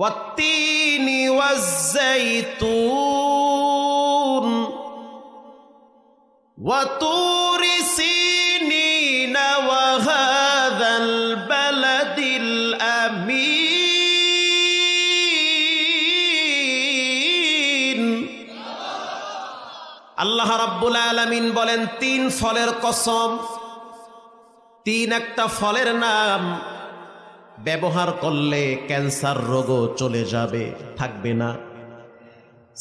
ওয়াত্তিনি ওয়াজ্জাইতুন ওয়া তুরি সিনিন ওয়া হাযাল বালাদিল আমিন। আল্লাহ রাব্বুল আলামিন বলেন, তিন ফলের কসম। তিন একটা ফলের নাম ব্যবহার করলে ক্যান্সার রোগও চলে যাবে, থাকবে না।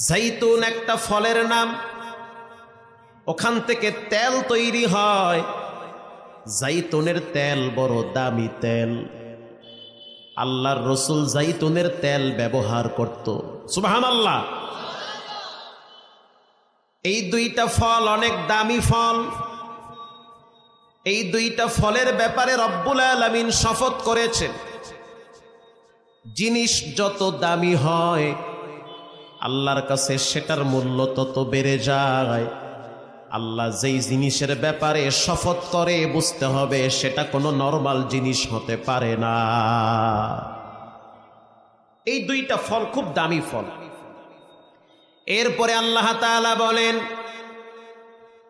জাইতুন একটা ফলের নাম, ওখান থেকে তেল তৈরি হয়। জাইতুনের তেল বড় দামি তেল। আল্লাহর রসুল জাইতুনের তেল ব্যবহার করত। সুবহানাল্লাহ। এই দুইটা ফল অনেক দামি ফল। এই দুইটা ফলের ব্যাপারে রব্বুল আলামিন শপথ করেছেন, জিনিস যত দামি হয় আল্লাহর কাছে সেটার মূল্য তত বেড়ে যায়। আল্লাহ যেই জিনিসের ব্যাপারে শপথ করে বুঝতে হবে সেটা কোনো নরমাল জিনিস হতে পারে না। এই দুইটা ফল খুব দামি ফল। এরপরে আল্লাহ তাআলা বলেন,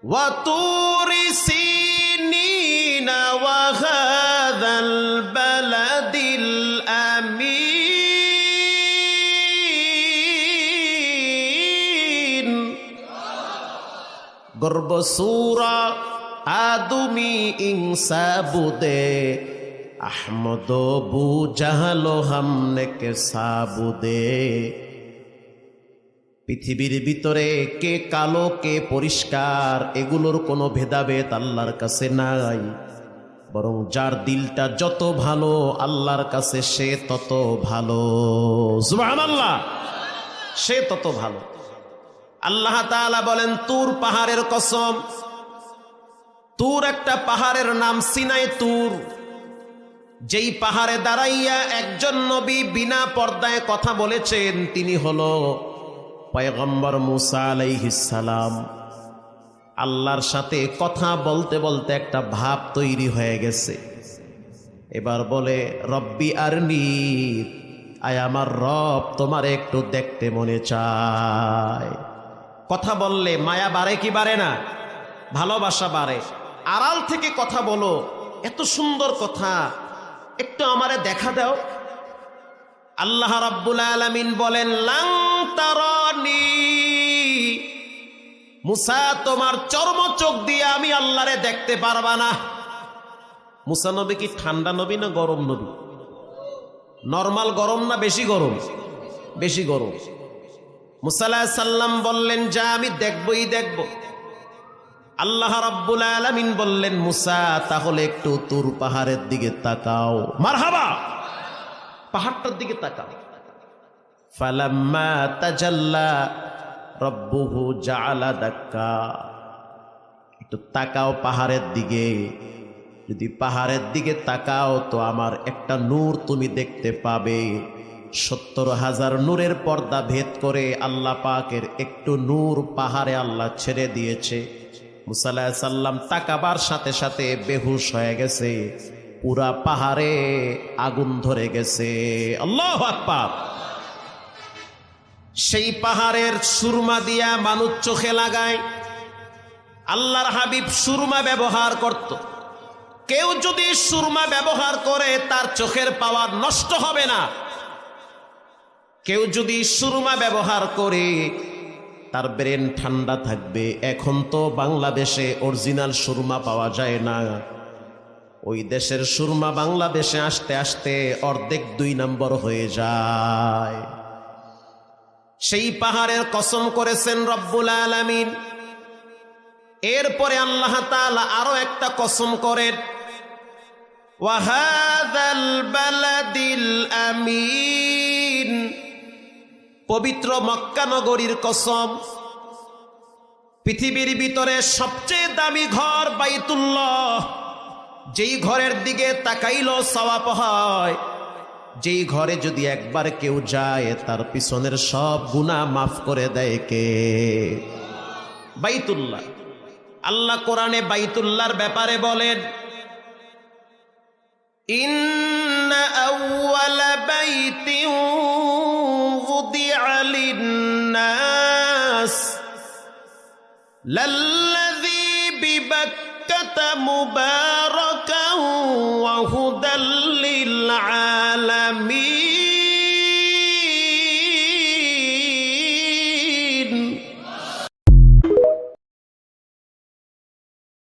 ওয়া তুরি সিনিনা ওয়া হাযাল বালাদিল আমিন। গর্ব সূরা আদমি ইনসাবুদে আহমদ বু জাহালো হামনে কে সাবুদে। পৃথিবীর ভিতরে কে কালো কে পরিষ্কার এগুলোর কোনো ভেদাভেদ আল্লাহর কাছে নাই, বরং যার দিলটা যত ভালো আল্লাহর কাছে সে তত ভালো। সুবহানাল্লাহ, সে তত ভালো। আল্লাহ তাআলা বলেন, তুর পাহাড়ের কসম। তুর একটা পাহাড়ের নাম, সিনাই তুর। যেই পাহাড়ে দাঁড়াইয়া একজন নবী বিনা পর্দায় কথা বলেছেন তিনি হলো পয়গম্বর মুসা আলাইহিস সালাম। আল্লাহর সাথে কথা বলতে বলতে একটা ভাব তৈরি হয়ে গেছে। এবার বলে, রব্বি আরনি, আয় আমার রব তোমার একটু দেখতে মনে চায়। কথা বললে মায়া বাড়ে কি বাড়ে না? ভালোবাসা বাড়ে। আড়াল থেকে কথা বলো, এত সুন্দর কথা, একটু আমারে দেখা দাও। আল্লাহ রাব্বুল আলামিন বলেন, লাং তারানি, মুসা তোমার চর্ম চোখ দিয়ে আমি আল্লাহরে দেখতে পারবা না। মুসা নবী কি ঠান্ডা নবী না গরম নবী? নরমাল গরম না বেশি গরম? বেশি গরম। মুসা আলাইহিস সালাম বললেন, যা আমি দেখবই দেখব। আল্লাহ রাব্বুল আলামিন বললেন, মুসা তাহলে একটু তুর পাহাড়ের দিকে তাকাও। মারহাবা, পাহাড়টার দিকে তাকাও। ফালাম্মা তাজাল্লা রব্বুহু জাআলা দাক্কা, একটু তাকাও পাহাড়ের দিকে। যদি পাহাড়ের দিকে তাকাও তো আমার একটা নূর তুমি দেখতে পাবে। ৭০,০০০ নূরের পর্দা ভেদ করে আল্লাহ পাকের একটু নূর পাহাড়ে আল্লাহ ছেড়ে দিয়েছে। মুসা আলাইহিস সালাম তাকাবার সাথে সাথে বেহুশ হয়ে গেছে। পুরা পাহাড়ে আগুন ধরে গেছে। আল্লাহু আকবার। সেই পাহাড়ের সুরমা দিয়া মানুষ চোখে লাগায়। আল্লাহর হাবিব সুরমা ব্যবহার করত। কেউ যদি সুরমা ব্যবহার করে তার চোখের পাওয়ার নষ্ট হবে না। কেউ যদি সুরমা ব্যবহার করে তার ব্রেন ঠান্ডা থাকবে। এখন তো বাংলাদেশে অরিজিনাল সুরমা পাওয়া যায় না। ওই দেশের সুরমা বাংলাদেশে আসতে আসতে অর্ধেক ২ নম্বর হয়ে যায়। সেই পাহাড়ের কসম করেছেন রব্বুল আলামিন। এরপরে আল্লাহ তাআলা আরো একটা কসম করেন, ওয়া হাযাল বালাদিল আমিন, পবিত্র মক্কা নগরীর কসম। পৃথিবীর ভিতরে সবচেয়ে দামি ঘর বাইতুল্লাহ। যেই ঘরের দিকে তাকাইলো সওয়াব হয়। যেই ঘরে যদি একবার কেউ যায় তার পিছনের সব গুনাহ মাফ করে দেয় কে? বাইতুল্লাহ। আল্লাহ কোরআনে বাইতুল্লাহর ব্যাপারে বলেন, ইন্না আউওয়ালা বাইতিন লাল্লাযী বিবাক্কাতা মুবারাকান ওয়া